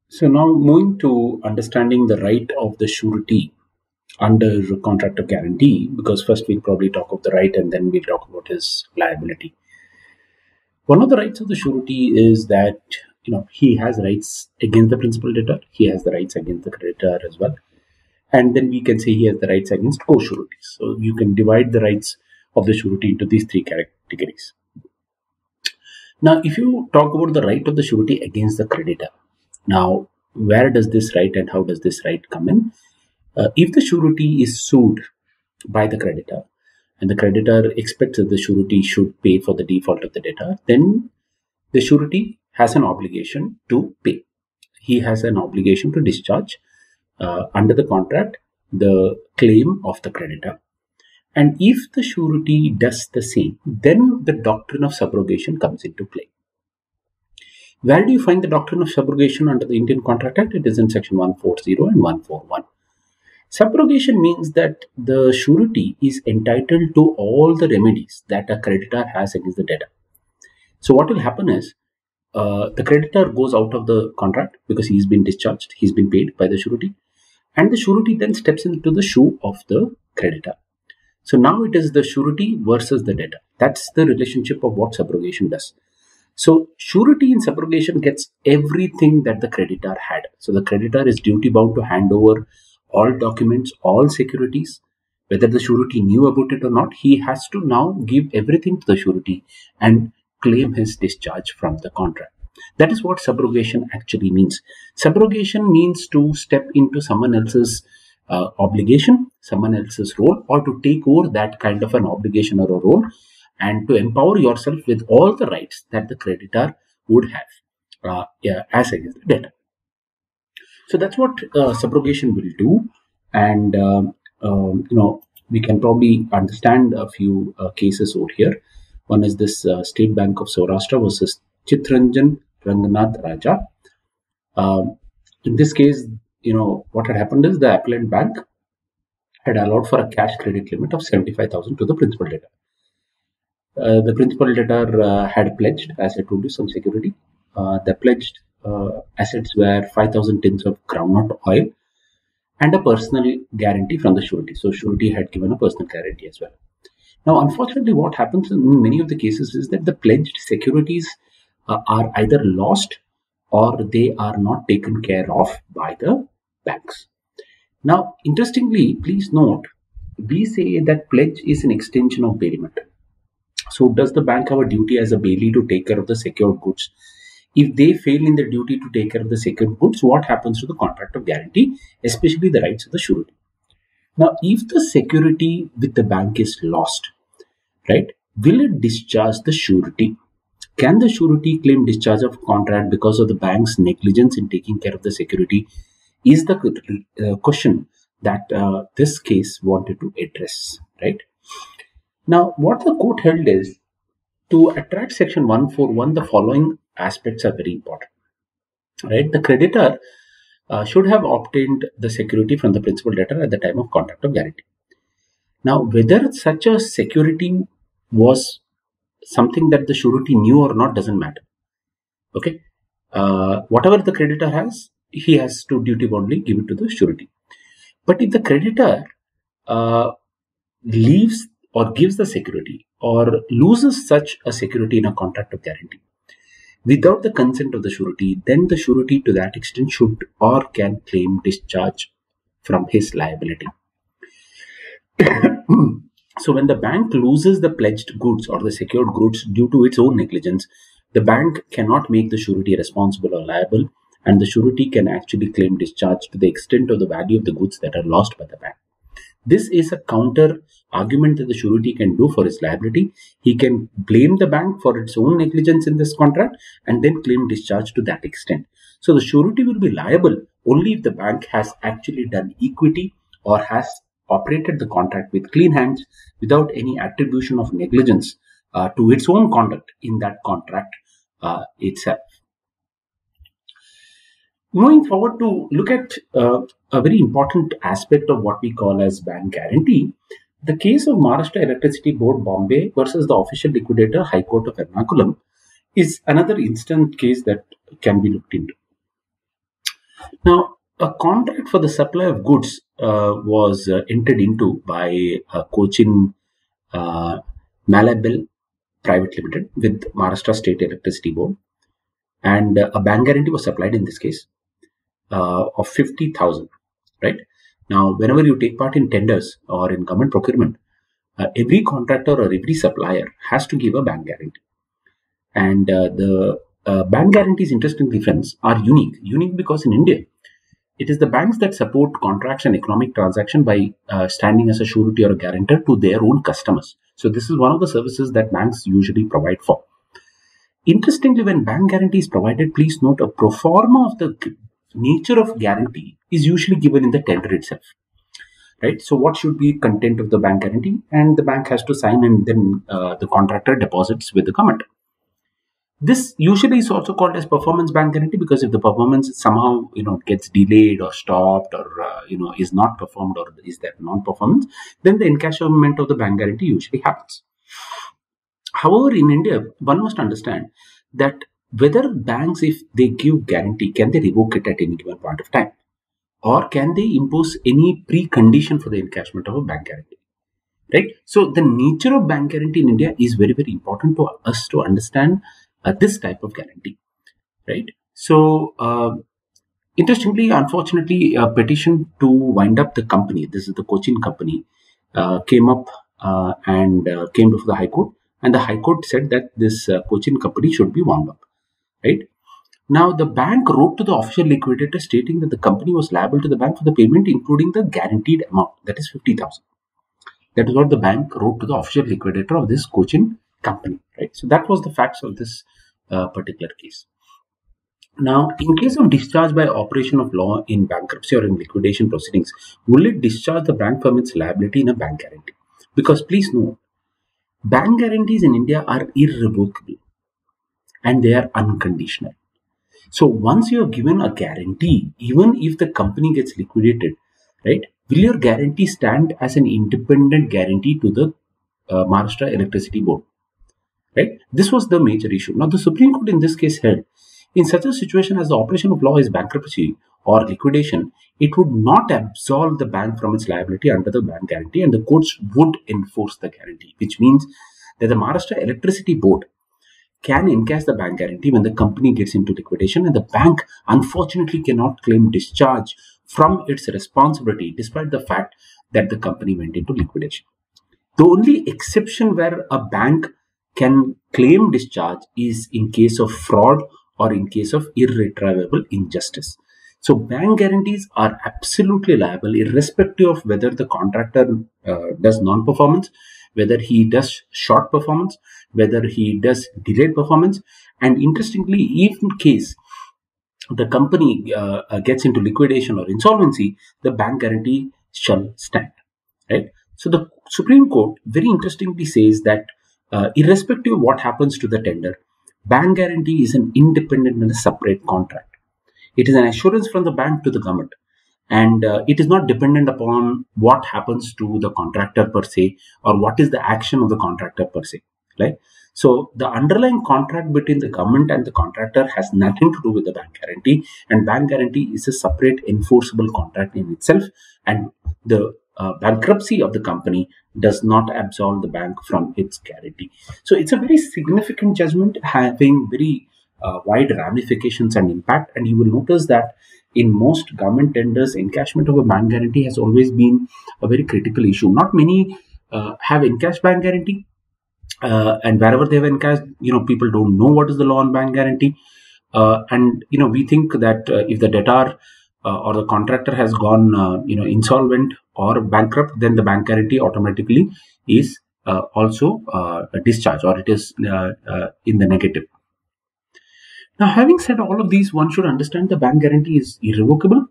So now moving to understanding the right of the surety under contract of guarantee, because first we'll probably talk of the right and then we'll talk about his liability. One of the rights of the surety is that he has rights against the principal debtor, he has the rights against the creditor as well, and then we can say he has the rights against co-sureties. So you can divide the rights of the surety into these three categories. Now, if you talk about the right of the surety against the creditor, now where does this right and how does this right come in? If the surety is sued by the creditor and the creditor expects that the surety should pay for the default of the debtor, then the surety has an obligation to pay. He has an obligation to discharge under the contract the claim of the creditor. And if the surety does the same, then the doctrine of subrogation comes into play. Where do you find the doctrine of subrogation under the Indian Contract Act? It is in section 140 and 141. Subrogation means that the surety is entitled to all the remedies that a creditor has against the debtor. So what will happen is the creditor goes out of the contract because he's been discharged, he's been paid by the surety, and the surety then steps into the shoe of the creditor. So now it is the surety versus the debtor. That's the relationship of what subrogation does. So surety in subrogation gets everything that the creditor had. So the creditor is duty bound to hand over all documents, all securities, whether the surety knew about it or not. He has to now give everything to the surety and claim his discharge from the contract. That is what subrogation actually means. Subrogation means to step into someone else's obligation, someone else's role, or to take over that kind of an obligation or a role, and to empower yourself with all the rights that the creditor would have as against the debtor. So that's what subrogation will do, and we can probably understand a few cases over here. One is this State Bank of Saurashtra versus Chitranjan Ranganath Raja. In this case, what had happened is the appellant bank had allowed for a cash credit limit of 75,000 to the principal debtor. The principal debtor had pledged, as I told you, some security. The pledged assets were 5,000 tins of groundnut oil and a personal guarantee from the surety. So surety had given a personal guarantee as well. Now, unfortunately, what happens in many of the cases is that the pledged securities are either lost or they are not taken care of by the banks. Now, interestingly, please note, we say that pledge is an extension of bailment. So does the bank have a duty as a bailee to take care of the secured goods? If they fail in their duty to take care of the secured goods, what happens to the contract of guarantee, especially the rights of the surety? Now, if the security with the bank is lost, right, will it discharge the surety? Can the surety claim discharge of contract because of the bank's negligence in taking care of the security? Is the question that this case wanted to address, right? Now, what the court held is, to attract section 141, the following aspects are very important, right? The creditor should have obtained the security from the principal debtor at the time of contract of guarantee. Now, whether such a security was something that the surety knew or not doesn't matter. Okay, whatever the creditor has, he has to duty boundly give it to the surety. But if the creditor leaves or gives the security or loses such a security in a contract of guarantee without the consent of the surety, then the surety to that extent should or can claim discharge from his liability. So when the bank loses the pledged goods or the secured goods due to its own negligence, the bank cannot make the surety responsible or liable, and the surety can actually claim discharge to the extent of the value of the goods that are lost by the bank. This is a counter argument that the surety can do for his liability. He can blame the bank for its own negligence in this contract and then claim discharge to that extent. So the surety will be liable only if the bank has actually done equity or has operated the contract with clean hands without any attribution of negligence to its own conduct in that contract itself. Moving forward to look at a very important aspect of what we call as bank guarantee, the case of Maharashtra Electricity Board Bombay versus the official liquidator High Court of Ernakulam is another instant case that can be looked into. Now, a contract for the supply of goods was entered into by Cochin uh, Malabel Private Limited with Maharashtra State Electricity Board, and a bank guarantee was supplied in this case of 50,000. Right now, whenever you take part in tenders or in government procurement, every contractor or every supplier has to give a bank guarantee, and the bank guarantees, interestingly, friends, are unique. Unique because in India, it is the banks that support contracts and economic transaction by standing as a surety or a guarantor to their own customers. So this is one of the services that banks usually provide for. Interestingly, when bank guarantee is provided, please note a pro forma of the nature of guarantee is usually given in the tender itself. Right. So what should be content of the bank guarantee, and the bank has to sign, and then the contractor deposits with the government. This usually is also called as performance bank guarantee, because if the performance somehow gets delayed or stopped, or is not performed, or is there non-performance, then the encashment of the bank guarantee usually happens. However, in India, one must understand that whether banks, if they give guarantee, can they revoke it at any given point of time, or can they impose any precondition for the encashment of a bank guarantee? Right. So the nature of bank guarantee in India is very, very important to us to understand this type of guarantee. Right. So interestingly, unfortunately, a petition to wind up the company, this is the Cochin company, came up and came before the High Court, and the High Court said that this Cochin company should be wound up. Right. Now, the bank wrote to the official liquidator stating that the company was liable to the bank for the payment, including the guaranteed amount, that is 50,000. That is what the bank wrote to the official liquidator of this Cochin company. Right. So that was the facts of this particular case. Now, in case of discharge by operation of law in bankruptcy or in liquidation proceedings, will it discharge the bank from its liability in a bank guarantee? Because please note, bank guarantees in India are irrevocable and they are unconditional. So once you have given a guarantee, even if the company gets liquidated, right, will your guarantee stand as an independent guarantee to the Maharashtra Electricity Board? Right? This was the major issue. Now, the Supreme Court in this case held, in such a situation as the operation of law is bankruptcy or liquidation, it would not absolve the bank from its liability under the bank guarantee, and the courts would enforce the guarantee, which means that the Maharashtra Electricity Board can encash the bank guarantee when the company gets into liquidation, and the bank unfortunately cannot claim discharge from its responsibility despite the fact that the company went into liquidation. The only exception where a bank can claim discharge is in case of fraud or in case of irretrievable injustice. So bank guarantees are absolutely liable irrespective of whether the contractor does non-performance, whether he does short performance, whether he does delayed performance. And interestingly, even in case the company gets into liquidation or insolvency, the bank guarantee shall stand. Right? So the Supreme Court very interestingly says that irrespective of what happens to the tender, bank guarantee is an independent and a separate contract. It is an assurance from the bank to the government, and it is not dependent upon what happens to the contractor per se, or what is the action of the contractor per se. Right? So the underlying contract between the government and the contractor has nothing to do with the bank guarantee, and bank guarantee is a separate enforceable contract in itself, and the bankruptcy of the company does not absolve the bank from its guarantee. So it's a very significant judgment having very wide ramifications and impact, and you will notice that in most government tenders, encashment of a bank guarantee has always been a very critical issue. Not many have encashed bank guarantee, and wherever they have encashed, people don't know what is the law on bank guarantee, and we think that if the debtor or the contractor has gone insolvent or bankrupt, then the bank guarantee automatically is also discharged, or it is in the negative. Now, having said all of these, one should understand the bank guarantee is irrevocable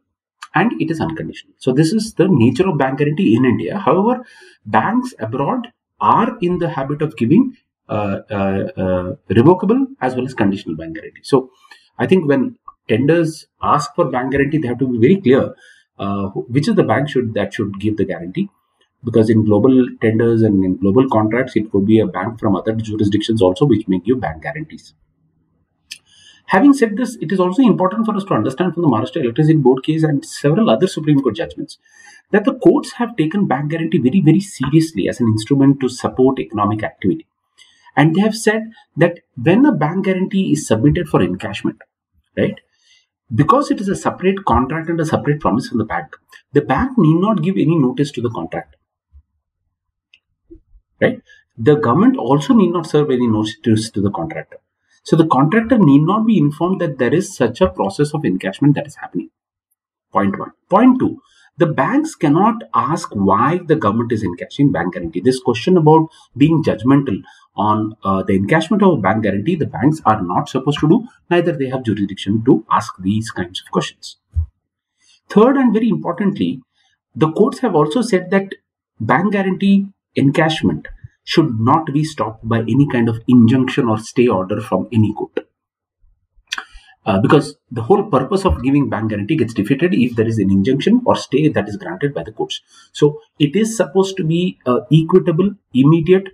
and it is unconditional. So this is the nature of bank guarantee in India. However, banks abroad are in the habit of giving revocable as well as conditional bank guarantee. So I think when tenders ask for bank guarantee, they have to be very clear which is the bank that should give the guarantee, because in global tenders and in global contracts, it could be a bank from other jurisdictions also which may give bank guarantees. Having said this, it is also important for us to understand from the Maharashtra Electricity Board case and several other Supreme Court judgments that the courts have taken bank guarantee very, very seriously as an instrument to support economic activity. And they have said that when a bank guarantee is submitted for encashment, right, because it is a separate contract and a separate promise from the bank need not give any notice to the contract, right? The government also need not serve any notice to the contractor. So the contractor need not be informed that there is such a process of encashment that is happening. Point one. Point two, the banks cannot ask why the government is encashing bank guarantee. This question about being judgmental on the encashment of a bank guarantee, the banks are not supposed to do, neither they have jurisdiction to ask these kinds of questions. Third, and very importantly, the courts have also said that bank guarantee encashment should not be stopped by any kind of injunction or stay order from any court. Because the whole purpose of giving bank guarantee gets defeated if there is an injunction or stay that is granted by the courts. So it is supposed to be an equitable, immediate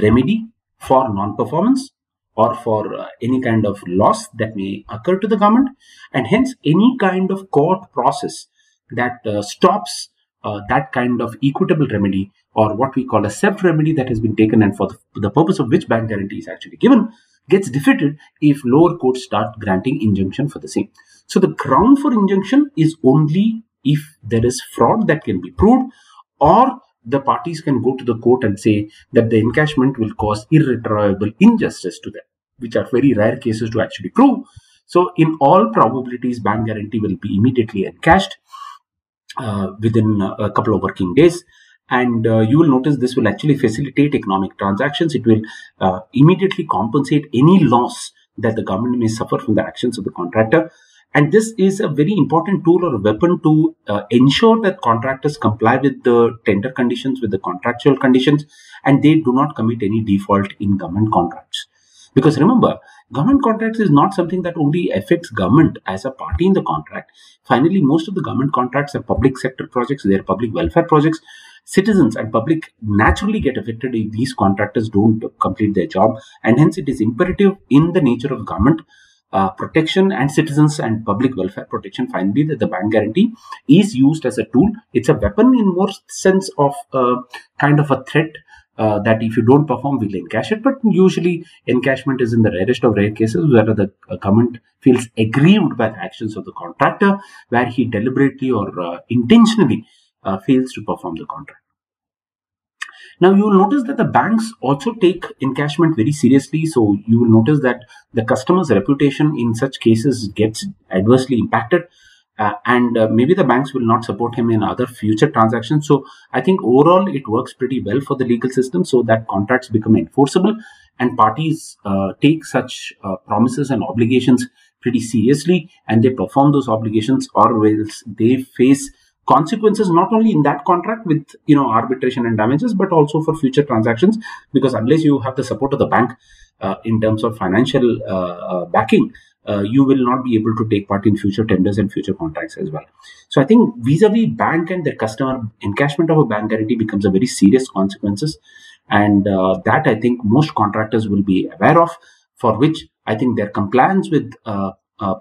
remedy for non-performance or for any kind of loss that may occur to the government, and hence any kind of court process that stops that kind of equitable remedy, or what we call a self-remedy that has been taken and for the purpose of which bank guarantee is actually given, gets defeated if lower courts start granting injunction for the same. So the ground for injunction is only if there is fraud that can be proved, or the parties can go to the court and say that the encashment will cause irretrievable injustice to them, which are very rare cases to actually prove. So in all probabilities, bank guarantee will be immediately encashed within a couple of working days. And you will notice this will actually facilitate economic transactions. It will immediately compensate any loss that the government may suffer from the actions of the contractor. And this is a very important tool or a weapon to ensure that contractors comply with the tender conditions, with the contractual conditions, and they do not commit any default in government contracts. Because remember, government contracts is not something that only affects government as a party in the contract. Finally, most of the government contracts are public sector projects, they are public welfare projects. Citizens and public naturally get affected if these contractors don't complete their job, and hence it is imperative in the nature of government protection and citizens and public welfare protection, finally, that the bank guarantee is used as a tool. It's a weapon in more sense of kind of a threat that if you don't perform, we'll encash it. But usually encashment is in the rarest of rare cases where the government feels aggrieved by the actions of the contractor, where he deliberately or intentionally fails to perform the contract. Now, you will notice that the banks also take encashment very seriously. So you will notice that the customer's reputation in such cases gets adversely impacted. And maybe the banks will not support him in other future transactions. So I think overall it works pretty well for the legal system, so that contracts become enforceable and parties take such promises and obligations pretty seriously, and they perform those obligations, or else they face consequences not only in that contract with arbitration and damages, but also for future transactions, because unless you have the support of the bank in terms of financial backing, you will not be able to take part in future tenders and future contracts as well. So I think vis-a-vis bank and their customer, encashment of a bank guarantee becomes a very serious consequences, and that I think most contractors will be aware of, for which I think their compliance with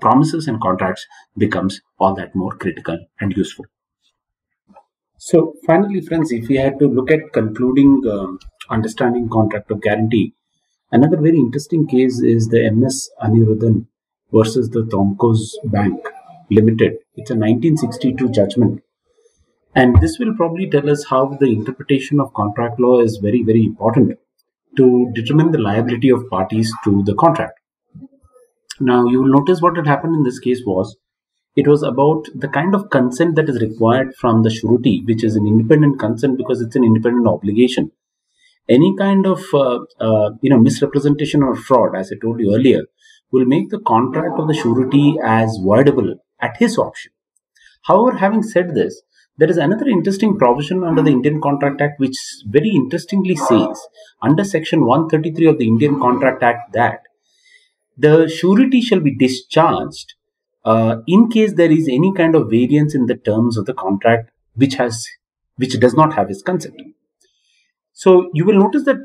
promises and contracts becomes all that more critical and useful. So finally, friends, if we had to look at concluding understanding contract of guarantee, another very interesting case is the MS Anirudhan versus the Thomco's Bank Limited. It's a 1962 judgment. And this will probably tell us how the interpretation of contract law is very, very important to determine the liability of parties to the contract. Now, you will notice what had happened in this case was, it was about the kind of consent that is required from the surety, which is an independent consent because it's an independent obligation. Any kind of misrepresentation or fraud, as I told you earlier, will make the contract of the surety as voidable at his option. However, having said this, there is another interesting provision under the Indian Contract Act which very interestingly says, under section 133 of the Indian Contract Act, that the surety shall be discharged in case there is any kind of variance in the terms of the contract which does not have his consent. So you will notice that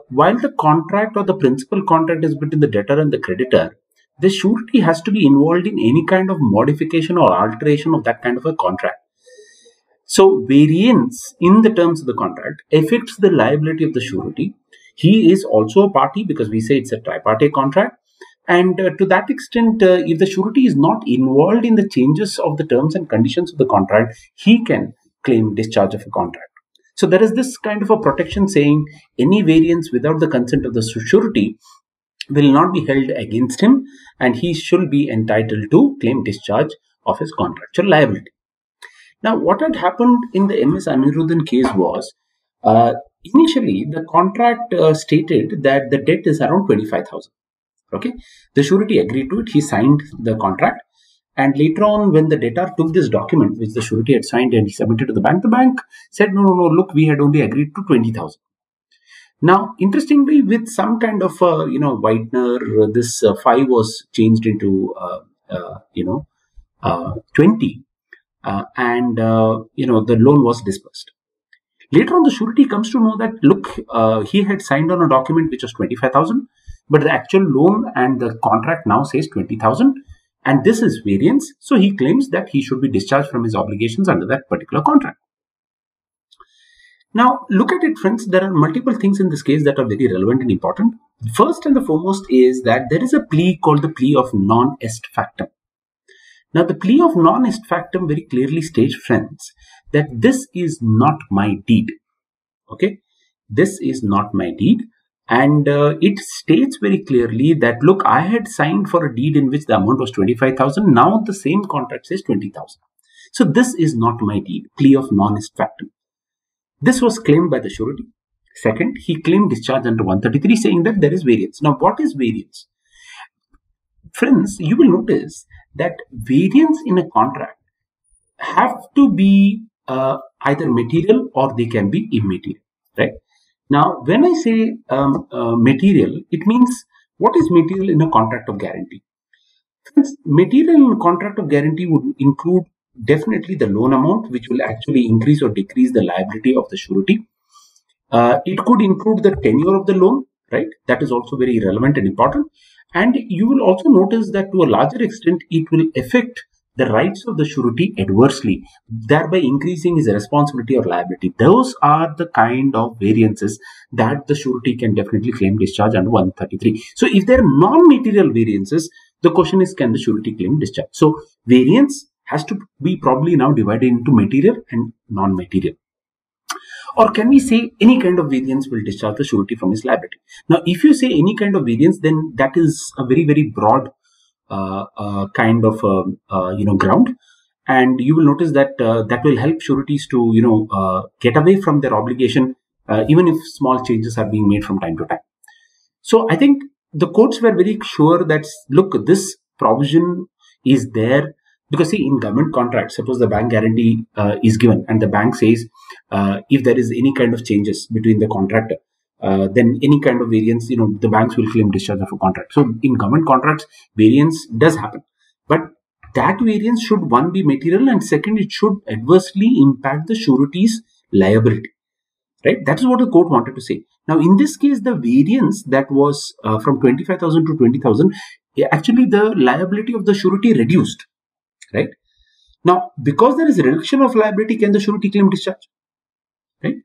while the contract or the principal contract is between the debtor and the creditor, the surety has to be involved in any kind of modification or alteration of that kind of a contract. So variance in the terms of the contract affects the liability of the surety. He is also a party because we say it's a tripartite contract. And to that extent, if the surety is not involved in the changes of the terms and conditions of the contract, he can claim discharge of a contract. So there is this kind of a protection saying any variance without the consent of the surety will not be held against him, and he should be entitled to claim discharge of his contractual liability. Now, what had happened in the MS Anirudhan case was, initially the contract stated that the debt is around 25,000. Okay, the surety agreed to it. He signed the contract, and later on, when the debtor took this document which the surety had signed and he submitted to the bank said, no, look, we had only agreed to 20,000. Now, interestingly, with some kind of whitener, this 5 was changed into 20. And the loan was disbursed. Later on, the surety comes to know that, look, he had signed on a document which was 25,000, but the actual loan and the contract now says 20,000, and this is variance. So he claims that he should be discharged from his obligations under that particular contract. Now, look at it, friends. There are multiple things in this case that are very relevant and important. First and the foremost is that there is a plea called the plea of non est factum. Now, the plea of non est factum very clearly states, friends, that this is not my deed. Okay, this is not my deed. And it states very clearly that, look, I had signed for a deed in which the amount was 25,000. Now the same contract says 20,000. So this is not my deed. Plea of non est factum. This was claimed by the surety. Second, he claimed discharge under 133, saying that there is variance. Now, what is variance? Friends, you will notice that variance in a contract have to be either material or they can be immaterial, right? Now, when I say material, it means what is material in a contract of guarantee? Friends, material in a contract of guarantee would include definitely the loan amount, which will actually increase or decrease the liability of the surety. It could include the tenure of the loan, right? That is also very relevant and important. And you will also notice that to a larger extent, it will affect the rights of the surety adversely, thereby increasing his responsibility or liability. Those are the kind of variances that the surety can definitely claim discharge under 133. So if there are non-material variances, the question is, can the surety claim discharge? So variance has to be probably now divided into material and non-material. Or can we say any kind of variance will discharge the surety from his liability? Now, if you say any kind of variance, then that is a very, very broad kind of ground, and you will notice that that will help sureties to get away from their obligation, even if small changes are being made from time to time. So I think the courts were very sure that, look, this provision is there. Because see, in government contracts, suppose the bank guarantee is given and the bank says if there is any kind of changes between the contractor, then any kind of variance, the banks will claim discharge of a contract. So in government contracts, variance does happen. But that variance should, one, be material, and second, it should adversely impact the surety's liability. Right? That is what the court wanted to say. Now, in this case, the variance that was from 25,000 to 20,000, actually the liability of the surety reduced. Right? Now, because there is a reduction of liability, can the surety claim discharge? Right?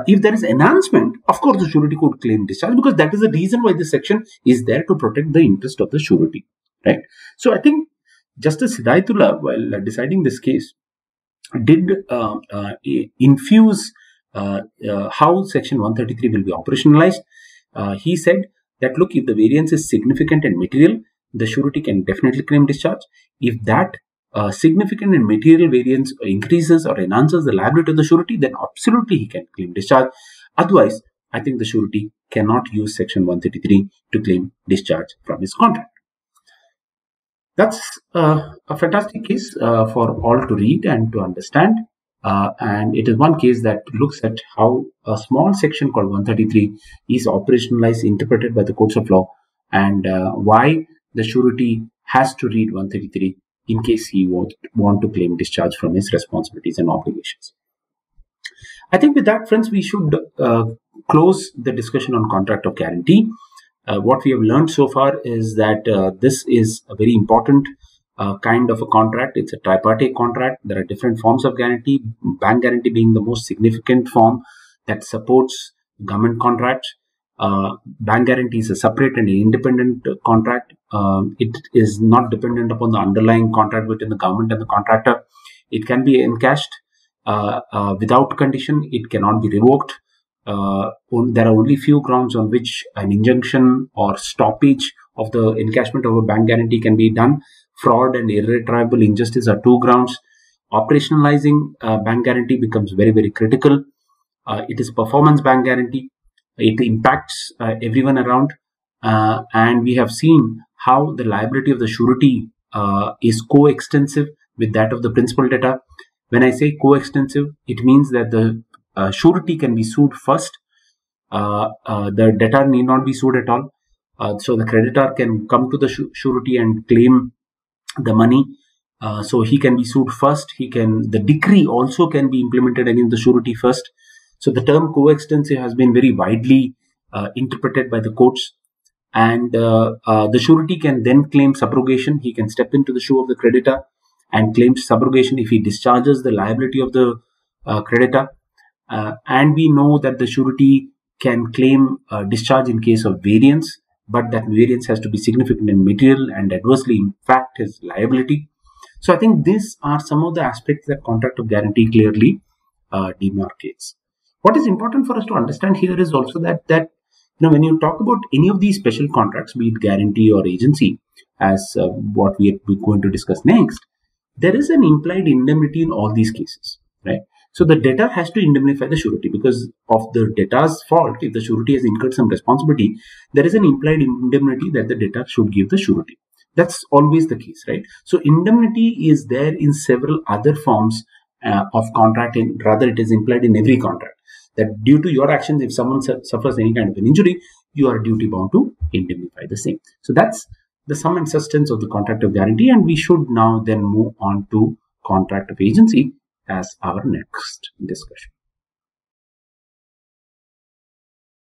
If there is enhancement, of course, the surety could claim discharge, because that is the reason why this section is there, to protect the interest of the surety. Right? So, I think Justice Hidayatullah, while deciding this case, did infuse how Section 133 will be operationalized. He said that, look, if the variance is significant and material, the surety can definitely claim discharge. If that significant and material variance increases or enhances the liability of the surety, then absolutely he can claim discharge. Otherwise, I think the surety cannot use Section 133 to claim discharge from his contract. That's a fantastic case for all to read and to understand. And it is one case that looks at how a small section called 133 is operationalized, interpreted by the courts of law, and why the surety has to read 133 in case he want to claim discharge from his responsibilities and obligations. I think with that, friends, we should close the discussion on contract of guarantee. What we have learned so far is that this is a very important kind of a contract. It's a tripartite contract. There are different forms of guarantee, bank guarantee being the most significant form that supports government contracts. Bank guarantee is a separate and independent contract. It is not dependent upon the underlying contract between the government and the contractor. It can be encashed without condition. It cannot be revoked. There are only few grounds on which an injunction or stoppage of the encashment of a bank guarantee can be done. Fraud and irretrievable injustice are two grounds. Operationalizing bank guarantee becomes very, very critical. It is performance bank guarantee. It impacts everyone around. And we have seen how the liability of the surety is coextensive with that of the principal debtor. When I say coextensive, it means that the surety can be sued first. The debtor need not be sued at all. So the creditor can come to the surety and claim the money. So he can be sued first. The decree also can be implemented against the surety first. So the term coextensive has been very widely interpreted by the courts. And the surety can then claim subrogation. He can step into the shoe of the creditor and claim subrogation if he discharges the liability of the creditor. And we know that the surety can claim discharge in case of variance, but that variance has to be significant in material and adversely impact his liability. So I think these are some of the aspects that contract of guarantee clearly demarcates. What is important for us to understand here is also that when you talk about any of these special contracts, be it guarantee or agency, as what we're going to discuss next, there is an implied indemnity in all these cases, right? So the debtor has to indemnify the surety because of the debtor's fault. If the surety has incurred some responsibility, there is an implied indemnity that the debtor should give the surety. That's always the case, right? So indemnity is there in several other forms of contract, and rather it is implied in every contract. That due to your actions, if someone suffers any kind of an injury, you are duty bound to indemnify the same. So that's the sum and substance of the contract of guarantee, and we should now then move on to contract of agency as our next discussion.